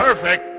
Perfect.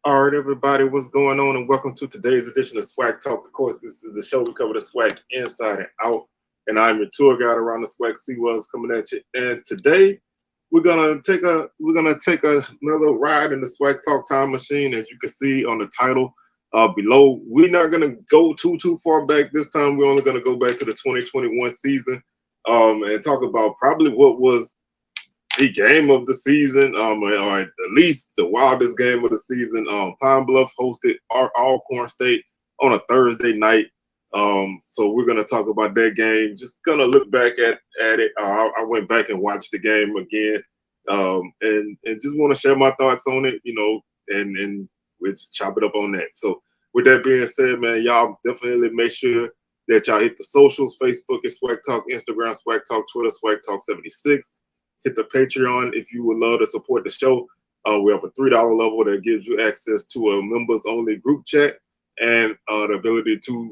All right, everybody, what's going on? And welcome to today's edition of SWAC Talk. Of course, this is the show we cover the SWAC inside and out. And I'm your tour guide around the SWAC Seawells coming at you. And today we're gonna take another ride in the SWACTalk Time Machine, as you can see on the title below. We're not gonna go too far back this time. We're only gonna go back to the 2021 season and talk about probably what was the game of the season, or at least the wildest game of the season. Pine Bluff hosted Alcorn State on a Thursday night. So we're gonna talk about that game. Just gonna look back at it. I went back and watched the game again, and just want to share my thoughts on it. And we'll just chop it up on that. So with that being said, man, y'all definitely make sure that y'all hit the socials. Facebook is SWACTalk, Instagram SWACTalk, Twitter SWACTalk76. Hit the Patreon if you would love to support the show. We have a $3 level that gives you access to a members-only group chat and the ability to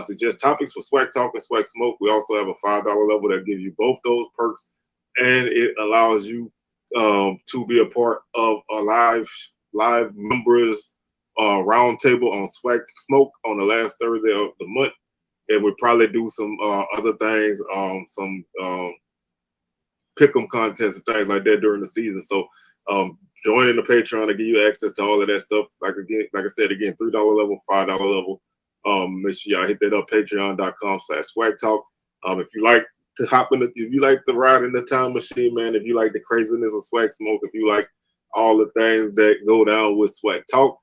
suggest topics for SWAC Talk and SWAC Smoke. We also have a $5 level that gives you both those perks, and it allows you to be a part of a live members roundtable on SWAC Smoke on the last Thursday of the month. And we'll probably do some other things, some pick'em contests and things like that during the season. So joining the Patreon to give you access to all of that stuff. Like I said again, $3 level, $5 level. Make sure y'all hit that up, patreon.com/SWACTalk. If you like to if you like to ride in the time machine, man, if you like the craziness of SWAC Smoke, if you like all the things that go down with SWAC Talk,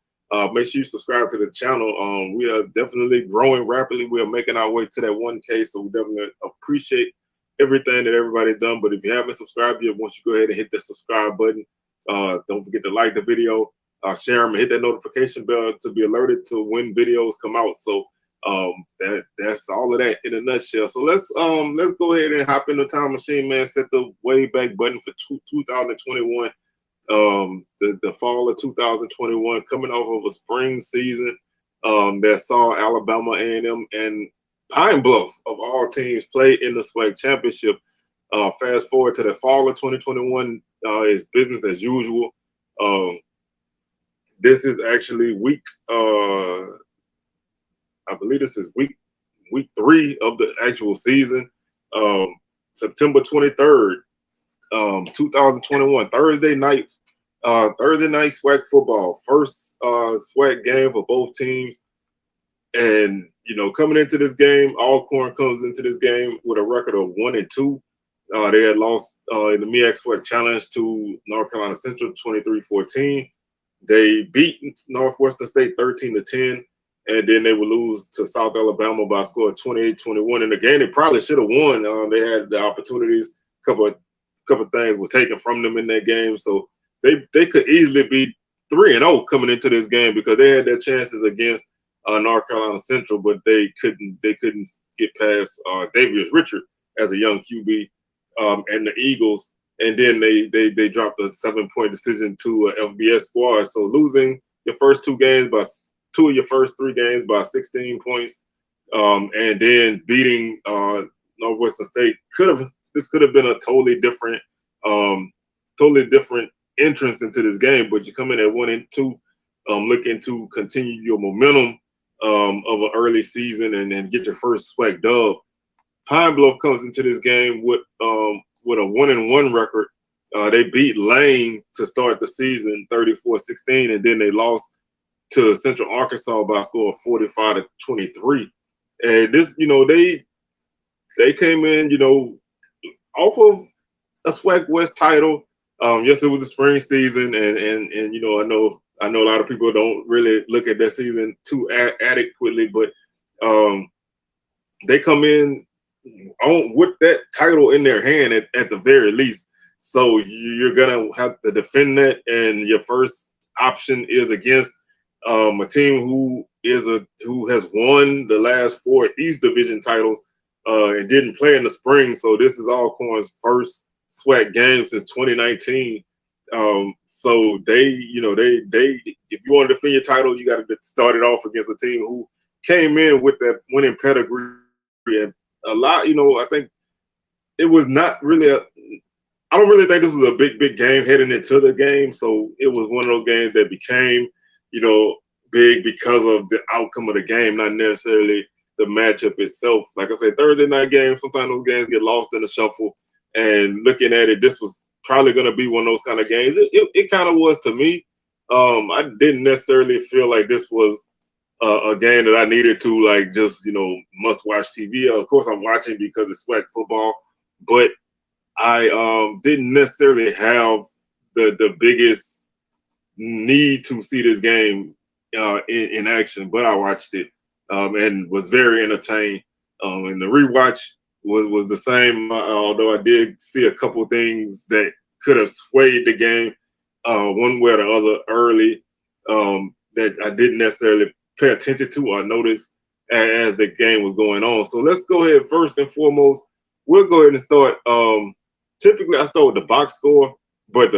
make sure you subscribe to the channel. We are definitely growing rapidly. We are making our way to that 1K, so we definitely appreciate everything that everybody's done. But if you haven't subscribed yet, once you go ahead and hit that subscribe button, don't forget to like the video, share them, and hit that notification bell to be alerted to when videos come out. So that's all of that in a nutshell. So let's go ahead and hop in the time machine, man. Set the way back button for 2021. The fall of 2021, coming off of a spring season that saw Alabama, A&M, and Pine Bluff, of all teams, play in the SWAC championship. Fast forward to the fall of 2021, is business as usual. This is actually I believe this is week 3 of the actual season. September 23rd, 2021, Thursday night SWAC football. First SWAC game for both teams. And coming into this game, Alcorn comes into this game with a record of 1-2. They had lost in the MEAC SWAC Challenge to North Carolina Central 23-14. They beat Northwestern State 13-10, and then they would lose to South Alabama by a score of 28-21. In the game they probably should have won. They had the opportunities. Couple of things were taken from them in that game, so they could easily be 3-0 coming into this game, because they had their chances against North Carolina Central, but they couldn't get past Davius Richard as a young QB and the Eagles. And then they dropped a 7-point decision to a FBS squad. So losing your first two of your first 3 games by 16 points, and then beating Northwestern State this could have been a totally different entrance into this game. But you come in at 1-2, looking to continue your momentum of an early season and get your first SWAC dub. Pine Bluff comes into this game with a 1-1 record. They beat Lane to start the season 34-16, and then they lost to Central Arkansas by a score of 45-23. And this, they came in, off of a SWAC West title. Yes, it was a spring season, and I know a lot of people don't really look at that season too adequately, but They come in on with that title in their hand at the very least. So you're gonna have to defend that, and your first option is against a team who has won the last 4 East Division titles and didn't play in the spring. So this is Alcorn's first SWAC game since 2019. So they if you want to defend your title, you got to start it off against a team who came in with that winning pedigree. And a lot, I think it was not really I don't really think this was a big game heading into the game. So it was one of those games that became, big because of the outcome of the game, not necessarily the matchup itself. Like I said, Thursday night games, sometimes those games get lost in the shuffle. And looking at it, this was probably going to be one of those kind of games. It kind of was to me. I didn't necessarily feel like this was a game that I needed to just must watch TV. Of course, I'm watching because it's SWAC football, but I didn't necessarily have the biggest need to see this game in action, but I watched it and was very entertained. And the rewatch was the same, although I did see a couple things that could have swayed the game one way or the other early that I didn't necessarily pay attention to or notice as the game was going on. So let's go ahead. First and foremost, we'll go ahead and start. Typically, I start with the box score, but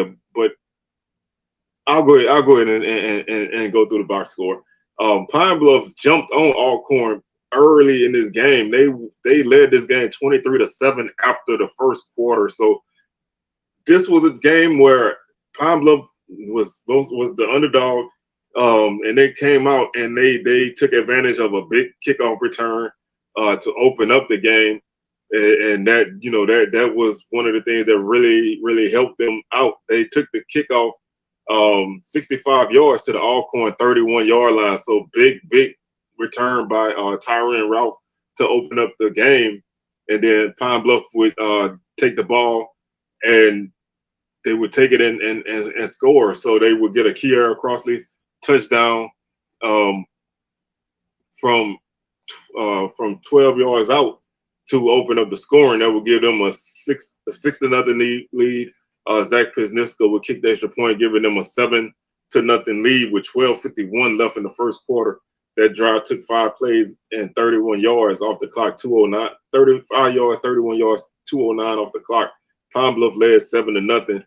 I'll go ahead and go through the box score. Pine Bluff jumped on Alcorn early in this game. They led this game 23-7 after the first quarter. So this was a game where Pine Bluff was the underdog, and they came out and they took advantage of a big kickoff return to open up the game. And that was one of the things that really helped them out. They took the kickoff 65 yards to the Alcorn 31-yard line. So big return by Tyron Ralph to open up the game. And then Pine Bluff would take the ball and they would take it and score. So they would get a Kiara Crossley touchdown from 12 yards out to open up the scoring. That would give them a 6-0 lead. Zach Kuzniska would kick the extra point, giving them a 7-0 lead with 12:51 left in the first quarter. That drive took 5 plays and 31 yards off the clock, 209, 35 yards, 31 yards, 209 off the clock. Pine Bluff led 7-0.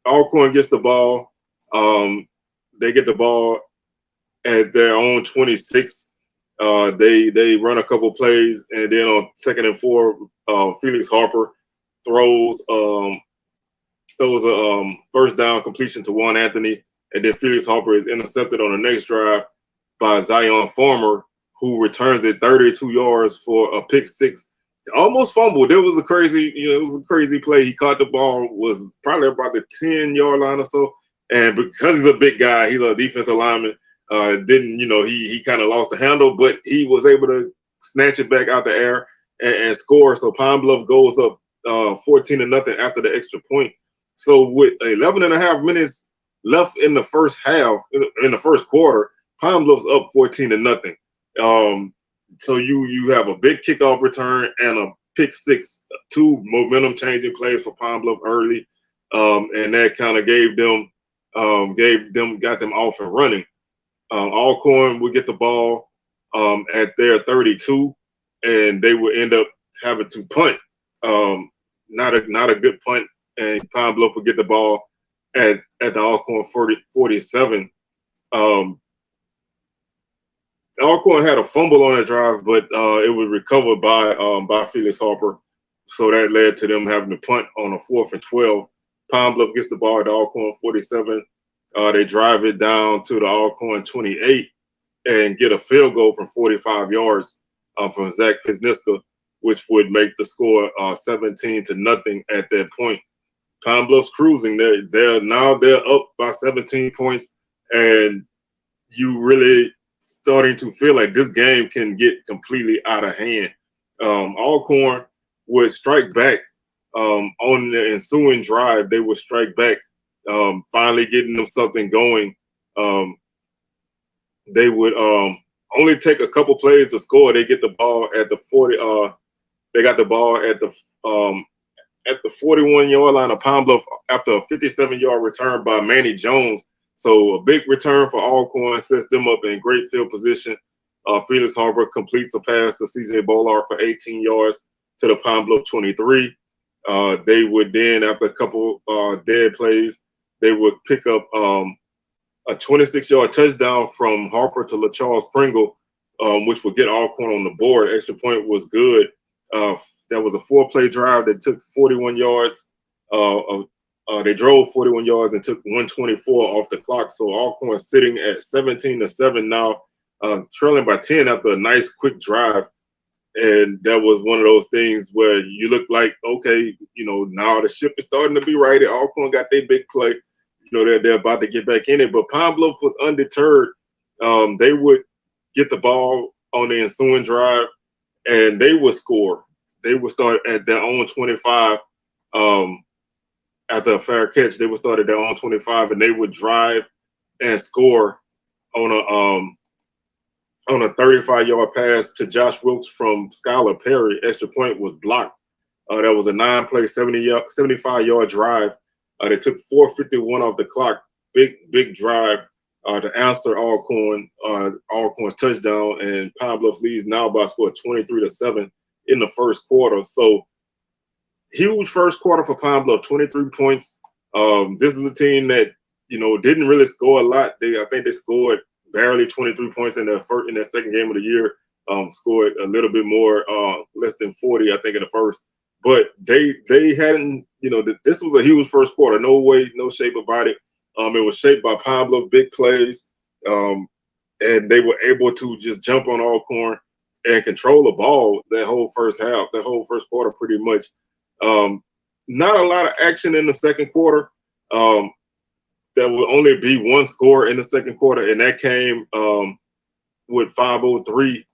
Alcorn gets the ball. They get the ball at their own 26. They run a couple plays, and then on 2nd and 4, Felix Harper throws a first down completion to Juan Anthony, and then Felix Harper is intercepted on the next drive by Zion Farmer, who returns it 32 yards for a pick 6. Almost fumbled. It was a crazy play. He caught the ball, was probably about the 10-yard line or so, and because he's a big guy, he's a defensive lineman. He kind of lost the handle, but he was able to snatch it back out the air and score. So Pine Bluff goes up 14-0 after the extra point. So with 11 and a half minutes left in the first half, in the first quarter, Pine Bluff's up 14-0. So you have a big kickoff return and a pick 6, 2 momentum changing plays for Pine Bluff early, and that kind of got them off and running. Alcorn would get the ball at their 32, and they would end up having to punt. Not a good punt, and Pine Bluff would get the ball at the Alcorn 47. Alcorn had a fumble on that drive, but it was recovered by Felix Harper, so that led to them having to punt on a 4th and 12. Pine Bluff gets the ball at the Alcorn 47. They drive it down to the Alcorn 28 and get a field goal from 45 yards from Zach Kuzniska, which would make the score 17-0 at that point. Pine Bluff's cruising. They're up by 17 points, and you really starting to feel like this game can get completely out of hand. Alcorn would strike back on the ensuing drive. They would strike back, finally getting them something going. They would only take a couple plays to score. They get the ball at the 40. They got the ball at the 41-yard line of Pine Bluff after a 57-yard return by Manny Jones. So a big return for Alcorn, sets them up in great field position. Felix Harper completes a pass to C.J. Bollard for 18 yards to the Pine Bluff 23. They would then, after a couple dead plays, they would pick up a 26-yard touchdown from Harper to LaCharles Pringle, which would get Alcorn on the board. Extra point was good. That was a 4-play drive that took 41 yards. They drove 41 yards and took 124 off the clock. So Alcorn sitting at 17-7 now, trailing by 10 after a nice quick drive. And that was one of those things where you look like, okay, now the ship is starting to be righted. Alcorn got their big play. They're about to get back in it. But Pine Bluff was undeterred. They would get the ball on the ensuing drive, and they would score. They would start at their own 25. After a fair catch, they would start at their own 25, and they would drive and score on a 35-yard pass to Josh Wilkes from Skylar Perry. Extra point was blocked. That was a 9-play, 75-yard drive. They took 4:51 off the clock. Big drive to answer Alcorn's touchdown, and Pine Bluff leads now by a score of 23-7 in the first quarter. So huge first quarter for Pine Bluff, 23 points. This is a team that didn't really score a lot. I think they scored barely 23 points in their second game of the year. Scored a little bit more, less than 40, I think, in the first. But they hadn't, this was a huge first quarter. No way, no shape about it. It was shaped by Pine Bluff big plays, and they were able to just jump on Alcorn and control the ball that whole first half, that whole first quarter, pretty much. Not a lot of action in the second quarter. There would only be one score in the second quarter, and that came with 5:03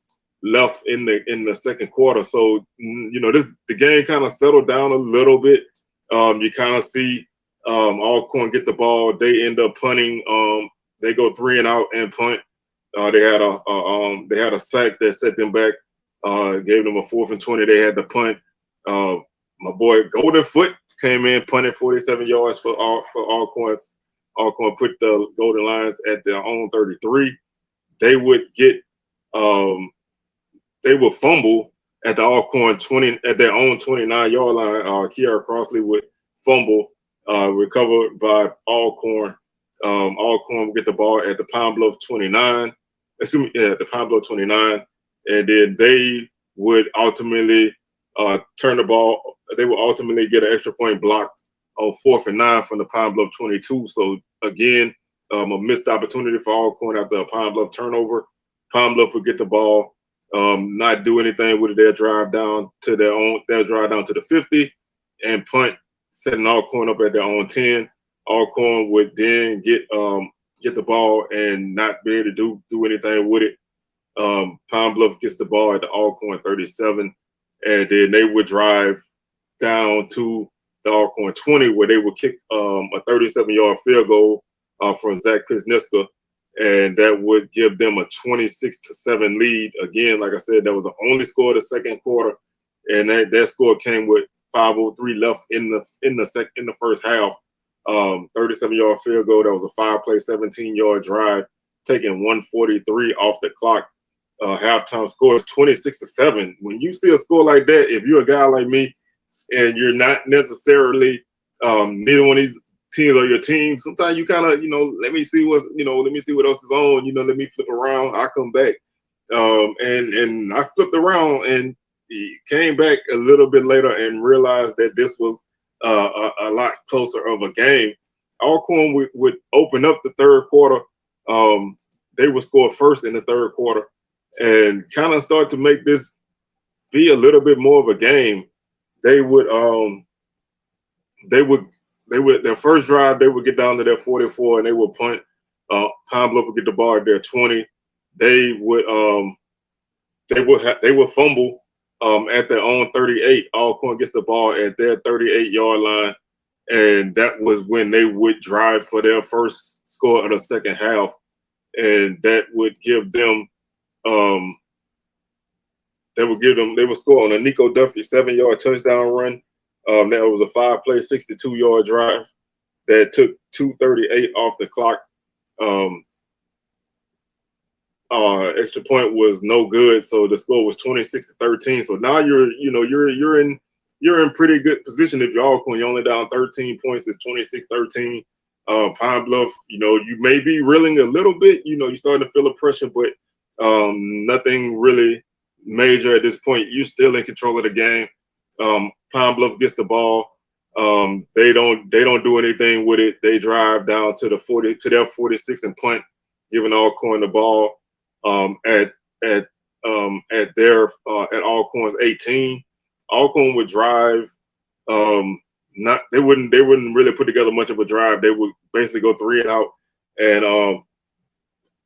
left in the second quarter. So the game kind of settled down a little bit. You kind of see Alcorn get the ball. They end up punting. They go 3 and out and punt. They had a sack that set them back. Gave them a 4th and 20. They had the punt. My boy Golden Foot came in, punted 47 yards for Alcorn. Alcorn put the Golden Lions at their own 33. They would get they would fumble at the Alcorn 20 at their own 29-yard line. Kiara Crossley would fumble, recovered by Alcorn. Alcorn would get the ball at the Pine Bluff 29. The Pine Bluff 29, and then they would ultimately turn the ball. They would ultimately get an extra point blocked on 4th and 9 from the Pine Bluff 22. So again, a missed opportunity for Alcorn after a Pine Bluff turnover. Pine Bluff would get the ball, not do anything with it. They'll drive down to the 50 and punt, setting Alcorn up at their own 10. Alcorn would then get the ball and not be able to do anything with it. Pine Bluff gets the ball at the Alcorn 37, and then they would drive down to the Alcorn 20, where they would kick a 37-yard field goal from Zach Kuzniska, and that would give them a 26-7 lead. Again, like I said, that was the only score of the second quarter, and that score came with 5:03 left in the first half. 37-yard field goal. That was a 5-play, 17-yard drive, taking 1:43 off the clock. Halftime score is 26-7. When you see a score like that, if you're a guy like me and you're not necessarily neither one of these teams are your team, sometimes you kind of, let me see what else is on. Let me flip around. I'll come back. And I flipped around and he came back a little bit later and realized that this was a lot closer of a game. Alcorn would open up the third quarter. They would score first in the third quarter and kind of start to make this be a little bit more of a game. Their first drive, they would get down to their 44 and they would punt. Pine Bluff would get the ball at their 20. They would fumble at their own 38. Alcorn gets the ball at their 38-yard line, and that was when they would drive for their first score of the second half, and that would give them They would score on a Nico Duffy 7-yard touchdown run. That was a 5-play, 62-yard drive that took 2:38 off the clock. Extra point was no good, so the score was 26-13. So now you're in pretty good position if you're Alcorn. You're only down 13 points. It's 26-13. Pine Bluff, you may be reeling a little bit. You're starting to feel the pressure, but nothing really major at this point. You're still in control of the game. Pine Bluff gets the ball. They don't do anything with it. They drive down to their 46 and punt, giving Alcorn the ball at Alcorn's 18. Alcorn would drive. They wouldn't really put together much of a drive. They would basically go 3 and out and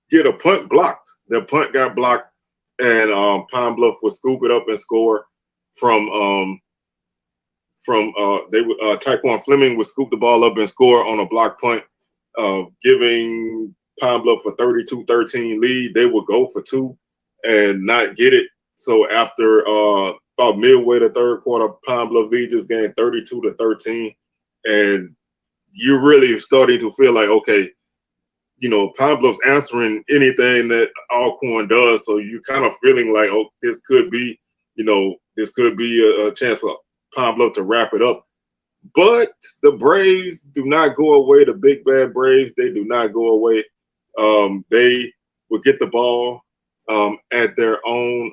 get a punt blocked. Their punt got blocked, and Pine Bluff would scoop it up and score from Taekwon Fleming would scoop the ball up and score on a block punt, giving Pine Bluff a 32-13 lead. They would go for 2 and not get it. So after about midway the third quarter, Pine Bluff leads this game 32-13, and you're really starting to feel like, okay, Pine Bluff's answering anything that Alcorn does. So you're kind of feeling like, oh, this could be a chance for Pine Bluff to wrap it up. But the Braves do not go away. The big bad Braves, they do not go away. They would get the ball at their own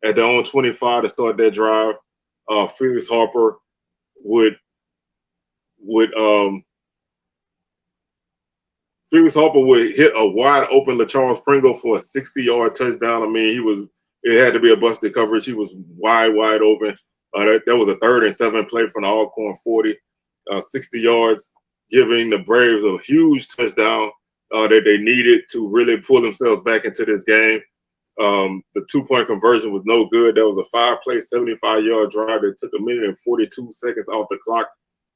25 to start that drive. Felix Harper would hit a wide open LaCharles Pringle for a 60-yard touchdown. I mean, it had to be a busted coverage. He was wide open. That was a 3rd and 7 play from the Alcorn 40, 60 yards, giving the Braves a huge touchdown that they needed to really pull themselves back into this game. The 2-point conversion was no good. That was a 5-play, 75-yard drive that took 1 minute and 42 seconds off the clock,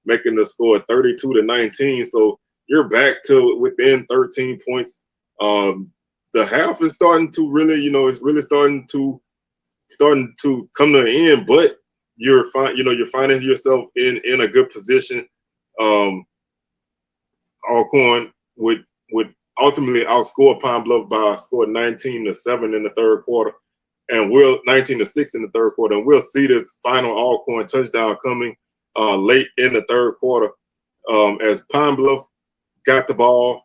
making the score 32-19. So you're back to within 13 points. The half is starting to really, it's really starting to come to an end, but you're finding yourself in a good position. Alcorn would ultimately outscore Pine Bluff by a score 19-7 in the third quarter, and 19-6 in the third quarter, and we'll see this final Alcorn touchdown coming late in the third quarter as Pine Bluff got the ball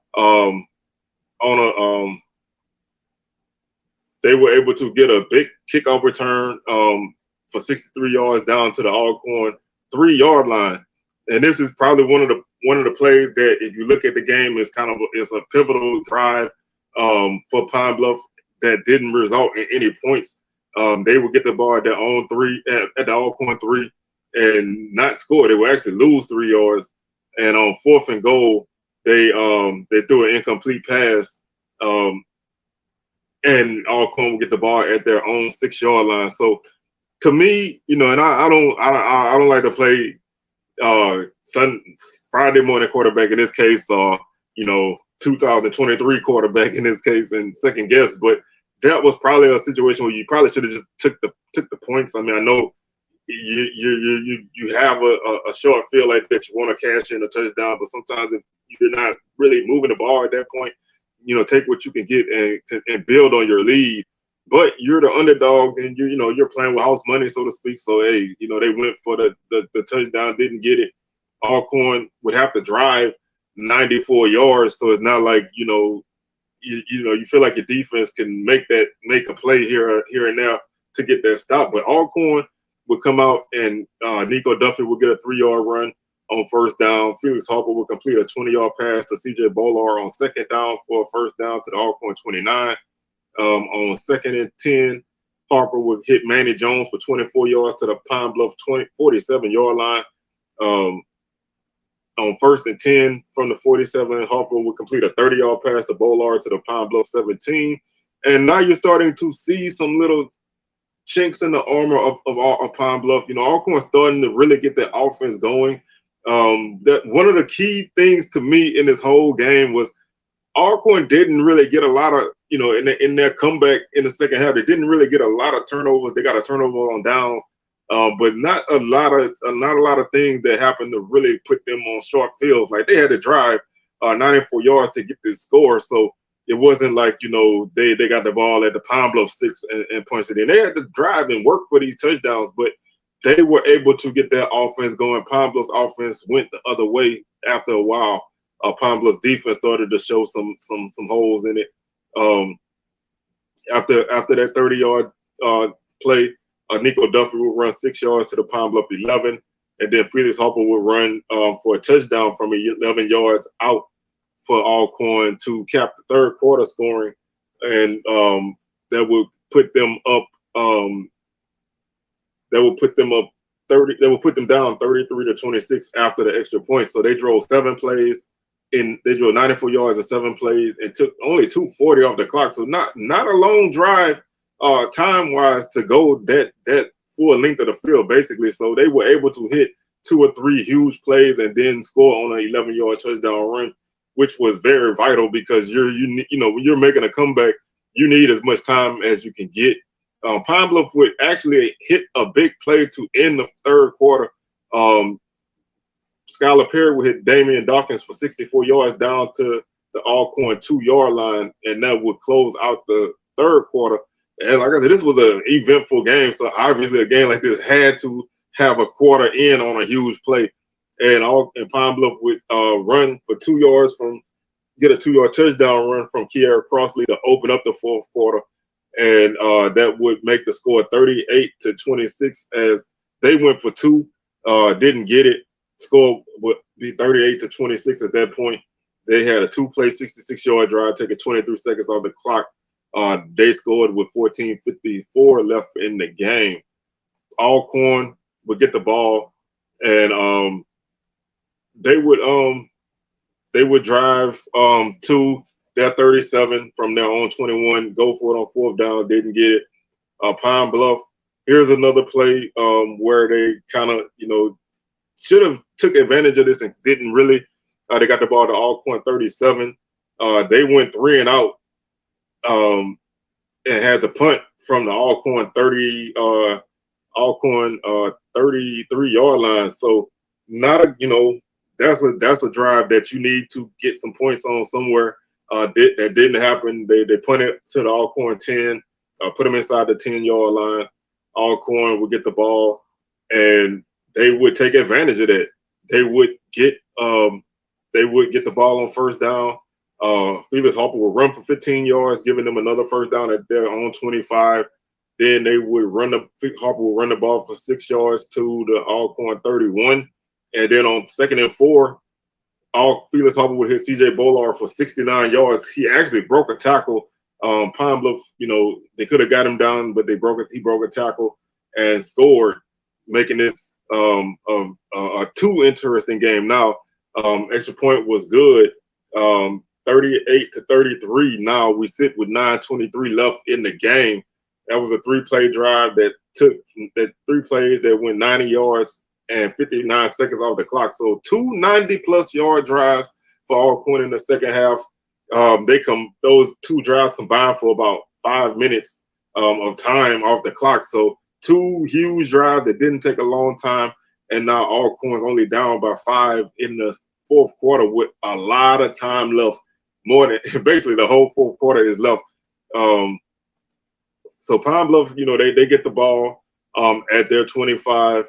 they were able to get a big kickoff return for 63 yards down to the Alcorn 3-yard line. And this is probably one of the plays that, if you look at the game, is a pivotal drive for Pine Bluff that didn't result in any points. They would get the ball at their own 3 at the Alcorn 3 and not score. They would actually lose 3 yards. And on 4th and goal, they threw an incomplete pass. And Alcorn will get the ball at their own 6-yard line. So to me, and I don't like to play Friday morning quarterback in this case, 2023 quarterback in this case, and second guess. But that was probably a situation where you probably should have just took the points. I mean, I know you have a short field like that, you want to cash in a touchdown, but sometimes if you're not really moving the ball at that point, take what you can get and build on your lead. But you're the underdog, and you're playing with house money, so to speak. So hey, they went for the touchdown, didn't get it. Alcorn would have to drive 94 yards, so it's not like you feel like your defense can make a play here and there to get that stop. But Alcorn would come out, and Nico Duffy would get a 3-yard run on first down. Felix Harper would complete a 20-yard pass to C.J. Bolar on second down for a first down to the Alcorn 29. On 2nd and 10, Harper would hit Manny Jones for 24 yards to the Pine Bluff 47-yard line. On 1st and 10 from the 47, Harper would complete a 30-yard pass to Bolar to the Pine Bluff 17. And now you're starting to see some little chinks in the armor of Pine Bluff. Alcorn's starting to really get that offense going. That one of the key things to me in this whole game was Alcorn didn't really get a lot of, in their comeback in the second half, they didn't really get a lot of turnovers. They got a turnover on downs, but not a lot of things that happened to really put them on short fields. Like they had to drive 94 yards to get this score, so it wasn't like they got the ball at the Pine Bluff 6 and punched it in. They had to drive and work for these touchdowns, but they were able to get their offense going. Pine Bluff's offense went the other way after a while. Pine Bluff defense started to show some holes in it. After that 30-yard play, Nico Duffy would run 6 yards to the Pine Bluff 11, and then Felix Harper would run for a touchdown from 11 yards out for Alcorn to cap the third quarter scoring, and that would put them up. That would put them up 30. That would put them down 33-26 after the extra point. So they drove 7 plays. They drove 94 yards in 7 plays and took only 2:40 off the clock. So not a long drive time wise to go that full length of the field basically. So they were able to hit 2 or 3 huge plays and then score on an 11-yard touchdown run, which was very vital because when you're making a comeback, you need as much time as you can get. Pine Bluff would actually hit a big play to end the third quarter. Skylar Perry would hit Damian Dawkins for 64 yards down to the Alcorn 2-yard line, and that would close out the third quarter. And like I said, this was an eventful game, so obviously a game like this had to have a quarter in on a huge play. And Pine Bluff would run for 2 yards get a 2-yard touchdown run from Kiara Crossley to open up the fourth quarter. And that would make the score 38-26 as they went for 2, didn't get it. Score would be 38-26 at that point. They had a 2-play 66-yard drive, taking 23 seconds off the clock. They scored with 14:54 left in the game. Alcorn would get the ball, and they would drive to their 37 from their own 21, go for it on 4th down, didn't get it. Pine Bluff, here's another play where they kind of, should have took advantage of this and didn't really. They got the ball to Alcorn 37. They went 3 and out and had to punt from the Alcorn 33-yard line. So not a, that's a drive that you need to get some points on somewhere. That didn't happen. They punted to the Alcorn 10, put them inside the 10-yard line. Alcorn would get the ball, and they would take advantage of that. They would get the ball on 1st down. Felix Harper would run for 15 yards, giving them another 1st down at their own 25. Then Harper would run the ball for 6 yards to the Alcorn 31, and then on 2nd and 4. Felix Harper would hit C.J. Bollard for 69 yards. He actually broke a tackle. Pine Bluff, they could have got him down, but he broke a tackle and scored, making this a 2 interesting game. Now, extra point was good, 38-33. Now we sit with 9:23 left in the game. That was a 3-play drive that took 3 plays that went 90 yards and 59 seconds off the clock. So 2 90-plus yard drives for Alcorn in the second half. Those 2 drives combined for about 5 minutes of time off the clock. So 2 huge drives that didn't take a long time, and now Alcorn's only down by 5 in the fourth quarter with a lot of time left. More than basically the whole fourth quarter is left. So Pine Bluff, they get the ball at their 25.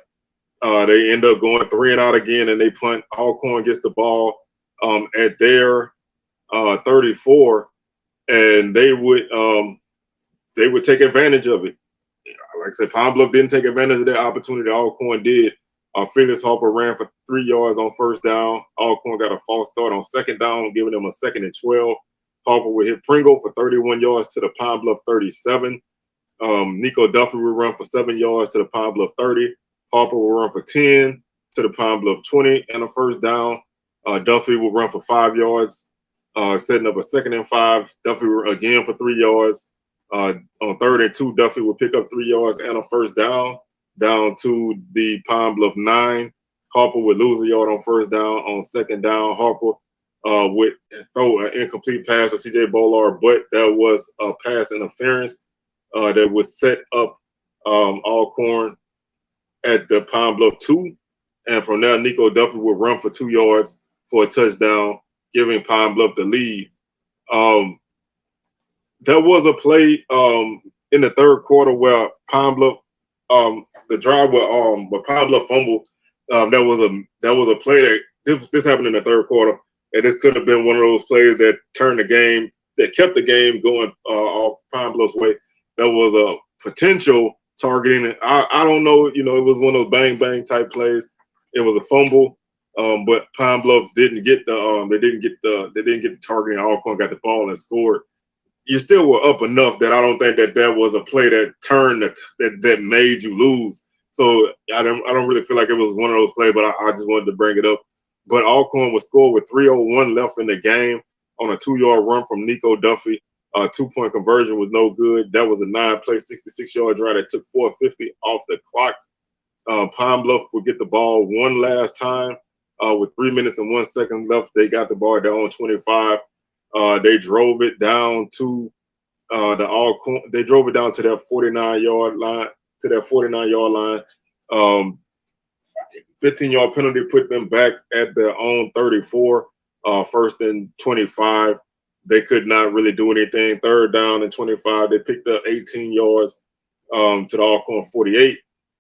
They end up going 3 and out again, and they punt. Alcorn gets the ball at their 34, and they would take advantage of it. Like I said, Pine Bluff didn't take advantage of that opportunity. Alcorn did. Felix Harper ran for 3 yards on 1st down. Alcorn got a false start on 2nd down, giving them a 2nd and 12. Harper would hit Pringle for 31 yards to the Pine Bluff 37. Nico Duffy would run for 7 yards to the Pine Bluff 30. Harper will run for 10 to the Pine Bluff 20 and a 1st down. Duffy will run for 5 yards, setting up a 2nd and 5. Duffy again for 3 yards. On 3rd and 2, Duffy will pick up 3 yards and a 1st down to the Pine Bluff 9. Harper would lose a yard on 1st down. On 2nd down, Harper would throw an incomplete pass to C.J. Bollard, but that was a pass interference that would set up Alcorn at the Pine Bluff 2. And from there, Nico Duffy would run for 2 yards for a touchdown, giving Pine Bluff the lead. There was a play in the third quarter where Pine Bluff, the drive where Pine Bluff fumbled. That was a play that this happened in the third quarter, and this could have been one of those plays that turned the game, that kept the game going off Pine Bluff's way. That was a potential targeting. I don't know, it was one of those bang bang type plays. It was a fumble, but Pine Bluff didn't get the they didn't get the targeting. Alcorn got the ball and scored. You still were up enough that I don't think that was a play that turned that made you lose. So I don't really feel like it was one of those plays, but I just wanted to bring it up. But Alcorn was scored with 3:01 left in the game on a 2-yard run from Nico Duffy. 2-point conversion was no good. That was a 9-play, 66-yard drive that took 4:50 off the clock. Pine Bluff would get the ball one last time with 3 minutes and 1 second left. They got the ball down on 25. They drove it down to the Alcorn. They drove it down to their 49-yard line. 15-yard penalty put them back at their own 34. First and 25. They could not really do anything. Third down and 25. They picked up 18 yards to the Alcorn 48.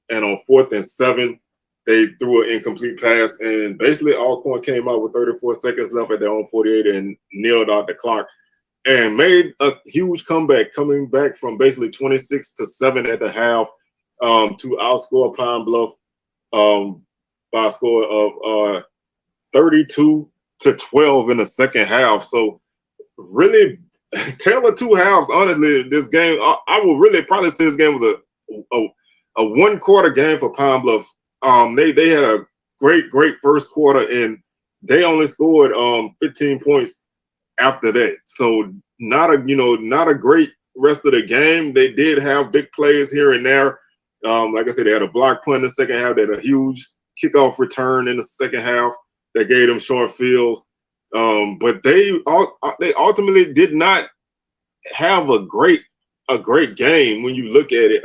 And on 4th and 7, they threw an incomplete pass. And basically, Alcorn came out with 34 seconds left at their own 48 and nailed out the clock and made a huge comeback, coming back from basically 26-7 at the half to outscore Pine Bluff by a score of 32-12 in the second half. So really, tale of two halves. Honestly, this game, I would really probably say this game was a 1-quarter game for Pine Bluff. They had a great first quarter, and they only scored 15 points after that. So not a great rest of the game. They did have big plays here and there. Like I said, they had a block punt in the second half. They had a huge kickoff return in the second half that gave them short fields. But they ultimately did not have a great game when you look at it.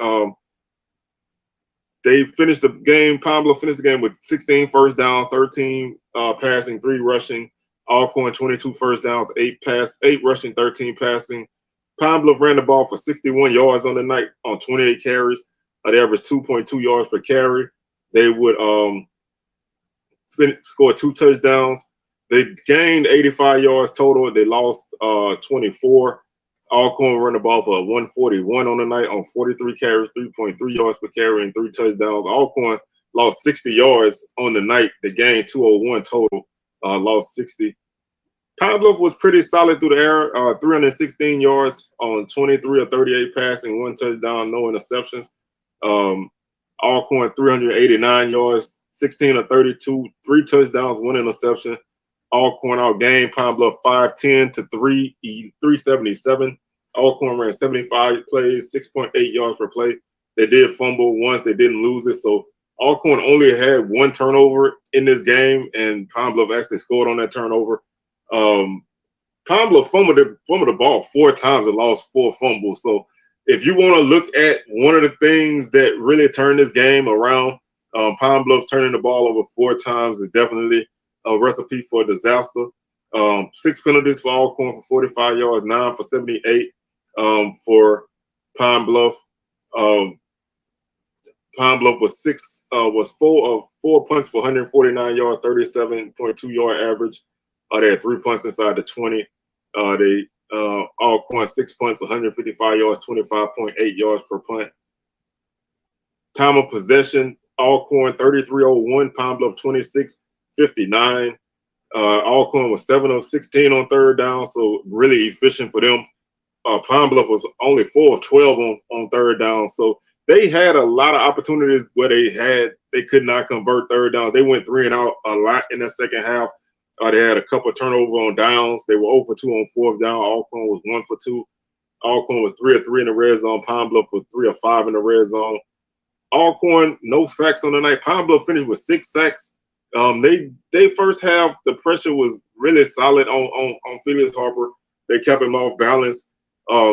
They finished the game. Pine Bluff finished the game with 16 first downs, 13 passing, 3 rushing. Alcorn 22 first downs, 8 rushing, 13 passing. Pine Bluff ran the ball for 61 yards on the night on 28 carries. They averaged 2.2 yards per carry. They would score 2 touchdowns. They gained 85 yards total. They lost 24. Alcorn ran the ball for 141 on the night on 43 carries, 3.3 yards per carry, and 3 touchdowns. Alcorn lost 60 yards on the night. They gained 201 total, lost 60. Pine Bluff was pretty solid through the air, 316 yards on 23 of 38 passing, 1 touchdown, no interceptions. Alcorn 389 yards, 16 of 32, 3 touchdowns, 1 interception. Alcorn outgained Pine Bluff 510 to 377. Alcorn ran 75 plays, 6.8 yards per play. They did fumble once, they didn't lose it. So Alcorn only had 1 turnover in this game, and Pine Bluff actually scored on that turnover. Pine Bluff fumbled the ball 4 times and lost 4 fumbles. So if you want to look at one of the things that really turned this game around, Pine Bluff turning the ball over 4 times is definitely a recipe for disaster. 6 penalties for Alcorn for 45 yards, 9 for 78 for Pine Bluff. Pine Bluff was 4 punts for 149 yards, 37.2 yard average. They had 3 punts inside the 20. Alcorn 6 punts, 155 yards, 25.8 yards per punt. Time of possession, Alcorn 33:01, Pine Bluff 26:59. Alcorn was 7 of 16 on third down, so really efficient for them. Pine Bluff was only 4 of 12 on third down, so they had a lot of opportunities where they could not convert third down. They went 3 and out a lot in the second half. They had a couple of turnovers on downs. They were 0 for 2 on 4th down. Alcorn was 1 for 2. Alcorn was 3 of 3 in the red zone. Pine Bluff was 3 of 5 in the red zone. Alcorn, no sacks on the night. Pine Bluff finished with 6 sacks. They first half, the pressure was really solid on Felix Harper. They kept him off balance.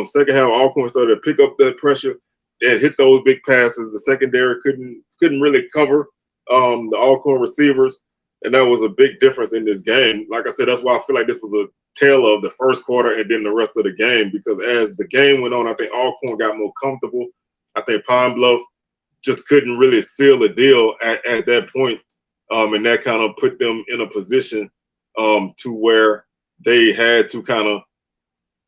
Second half, Alcorn started to pick up that pressure and hit those big passes. The secondary couldn't really cover the Alcorn receivers, and that was a big difference in this game. Like I said, that's why I feel like this was a tale of the first quarter and then the rest of the game, because as the game went on, I think Alcorn got more comfortable. I think Pine Bluff just couldn't really seal the deal at that point. And that kind of put them in a position to where they had to kind of,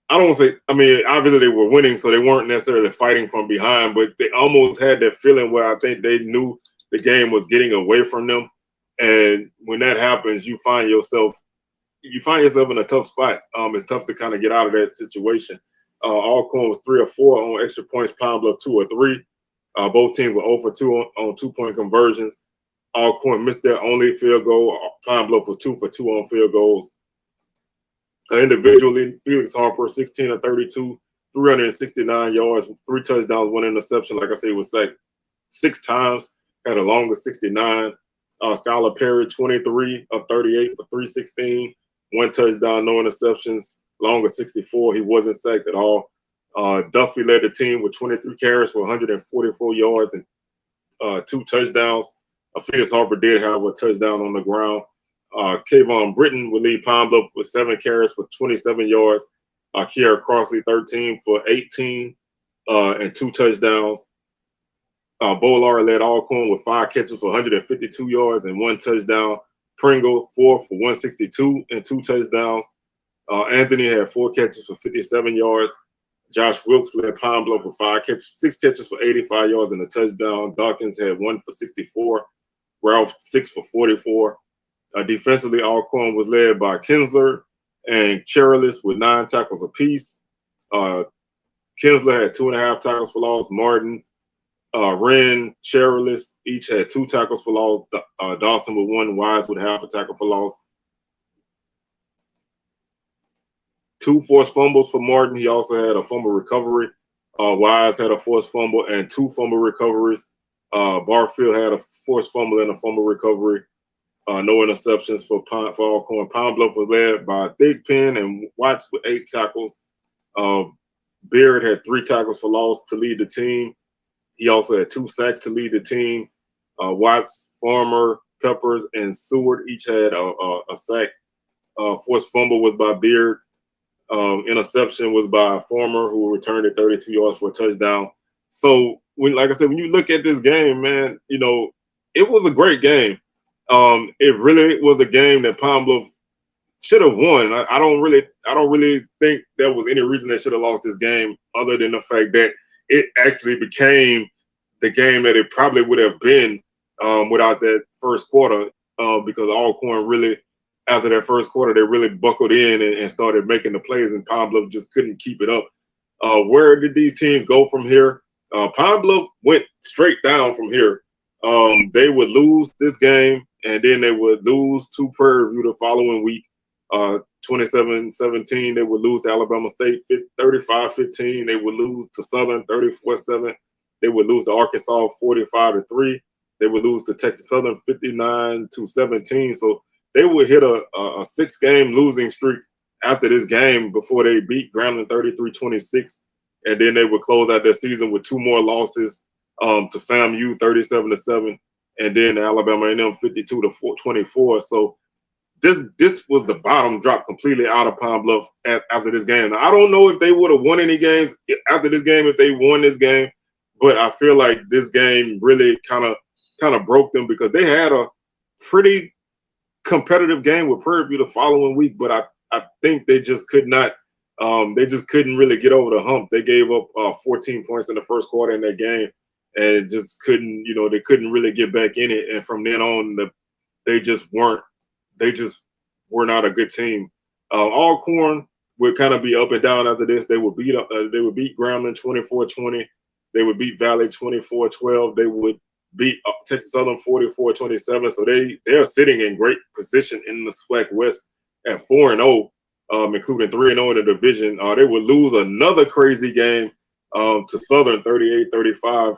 I don't want to say, I mean, obviously they were winning, so they weren't necessarily fighting from behind, but they almost had that feeling where I think they knew the game was getting away from them. And when that happens, you find yourself in a tough spot. It's tough to kind of get out of that situation. Alcorn was 3 or 4 on extra points, Pine Bluff 2 or 3. Both teams were 0 for 2 on 2-point conversions. Alcorn missed their only field goal. Pine Bluff was 2 for 2 on field goals. Individually, Felix Harper, 16 of 32, 369 yards, 3 touchdowns, 1 interception. Like I say, was sacked 6 times, had a long of 69. Skylar Perry, 23 of 38 for 316, 1 touchdown, no interceptions, long of 64. He wasn't sacked at all. Duffy led the team with 23 carries for 144 yards and 2 touchdowns. Felix Harper did have a touchdown on the ground. Kayvon Britton would lead Pine Bluff with 7 carries for 27 yards. Kiara Crossley, 13 for 18 and 2 touchdowns. Bolar led Alcorn with 5 catches for 152 yards and 1 touchdown. Pringle, 4 for 162 and 2 touchdowns. Anthony had 4 catches for 57 yards. Josh Wilkes led Pine Bluff with 6 catches for 85 yards and a touchdown. Dawkins had 1 for 64. Ralph, 6 for 44. Defensively, Alcorn was led by Kinsler and Cherilus with 9 tackles apiece. Kinsler had 2.5 tackles for loss. Martin, Wren, Cherilus each had 2 tackles for loss. Dawson with 1. Wise with half a tackle for loss. 2 forced fumbles for Martin. He also had a fumble recovery. Wise had a forced fumble and 2 fumble recoveries. Barfield had a forced fumble and a fumble recovery. No interceptions for Alcorn. Pine Bluff was led by Thigpen and Watts with 8 tackles. Beard had 3 tackles for loss to lead the team. He also had 2 sacks to lead the team. Watts, Farmer, Peppers, and Seward each had a sack. Forced fumble was by Beard. Interception was by Farmer, who returned it 32 yards for a touchdown. So, like I said, when you look at this game, man, you know, it was a great game. It really was a game that Pine Bluff should have won. I don't really think there was any reason they should have lost this game, other than the fact that it actually became the game that it probably would have been without that first quarter. Because Alcorn really, after that first quarter, they really buckled in and started making the plays, and Pine Bluff just couldn't keep it up. Where did these teams go from here? Pine Bluff went straight down from here. They would lose this game, and then they would lose to Prairie View the following week. 27-17, they would lose to Alabama State 35-15. They would lose to Southern 34-7. They would lose to Arkansas 45-3. They would lose to Texas Southern 59-17. So they would hit a 6-game losing streak after this game before they beat Grambling 33-26. And then they would close out their season with 2 more losses to FAMU 37-7, and then Alabama A&M 52-24. So this was the bottom drop completely out of Pine Bluff after this game. Now, I don't know if they would have won any games after this game if they won this game, but I feel like this game really kind of broke them, because they had a pretty competitive game with Prairie View the following week, but I think they just could not. They just couldn't really get over the hump. They gave up 14 points in the first quarter in that game, and just couldn't, they couldn't really get back in it. And from then on, they just were not a good team. Alcorn would kind of be up and down after this. They would beat Grambling 24-20. They would beat Valley 24-12. They would beat Texas Southern 44-27. So they're sitting in great position in the SWAC West at 4-0. Including 3-0 in the division. They would lose another crazy game to Southern 38-35,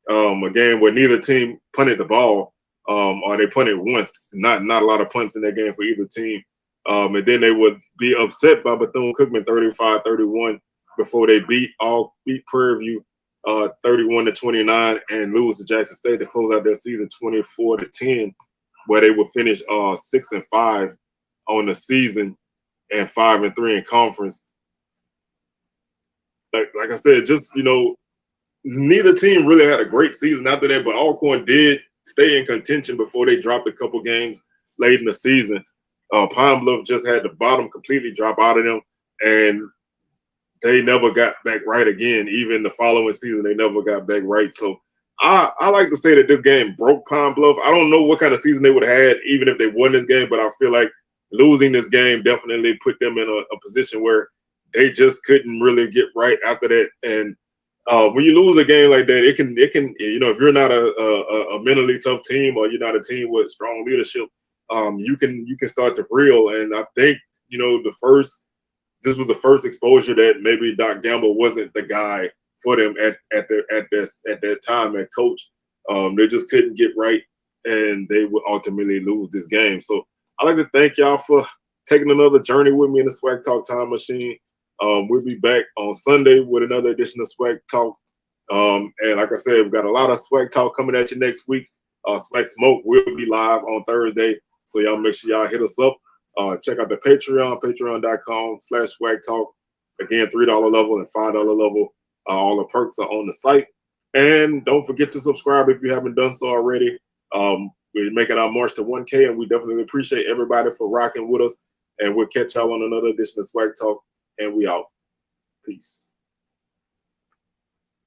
a game where neither team punted the ball. or they punted once. Not a lot of punts in that game for either team. And then they would be upset by Bethune-Cookman 35-31 before they beat Prairie View 31-29 and lose to Jackson State to close out their season 24-10, where they would finish 6-5 on the season and 5-3 in conference. Like I said, just, you know, neither team really had a great season after that, but Alcorn did stay in contention before they dropped a couple games late in the season. Pine Bluff just had the bottom completely drop out of them, and they never got back right again. Even the following season, they never got back right. So I like to say that this game broke Pine Bluff. I don't know what kind of season they would have had even if they won this game, but I feel like losing this game definitely put them in a position where they just couldn't really get right after that. And when you lose a game like that, it can you know, if you're not a mentally tough team or you're not a team with strong leadership, you can start to reel. And I think, you know, this was the first exposure that maybe Doc Gamble wasn't the guy for them at that time at coach. They just couldn't get right, and they would ultimately lose this game. So I'd like to thank y'all for taking another journey with me in the SWACTalk Time Machine. We'll be back on Sunday with another edition of SWACTalk. And like I said, we've got a lot of SWAC talk coming at you next week. SWAC Smoke will be live on Thursday, so y'all make sure y'all hit us up. Check out the Patreon, patreon.com/SWACtalk. Again, $3 level and $5 level. All the perks are on the site. And don't forget to subscribe if you haven't done so already. We're making our march to 1K, and we definitely appreciate everybody for rocking with us. And we'll catch y'all on another edition of SWACTalk, and we out. Peace.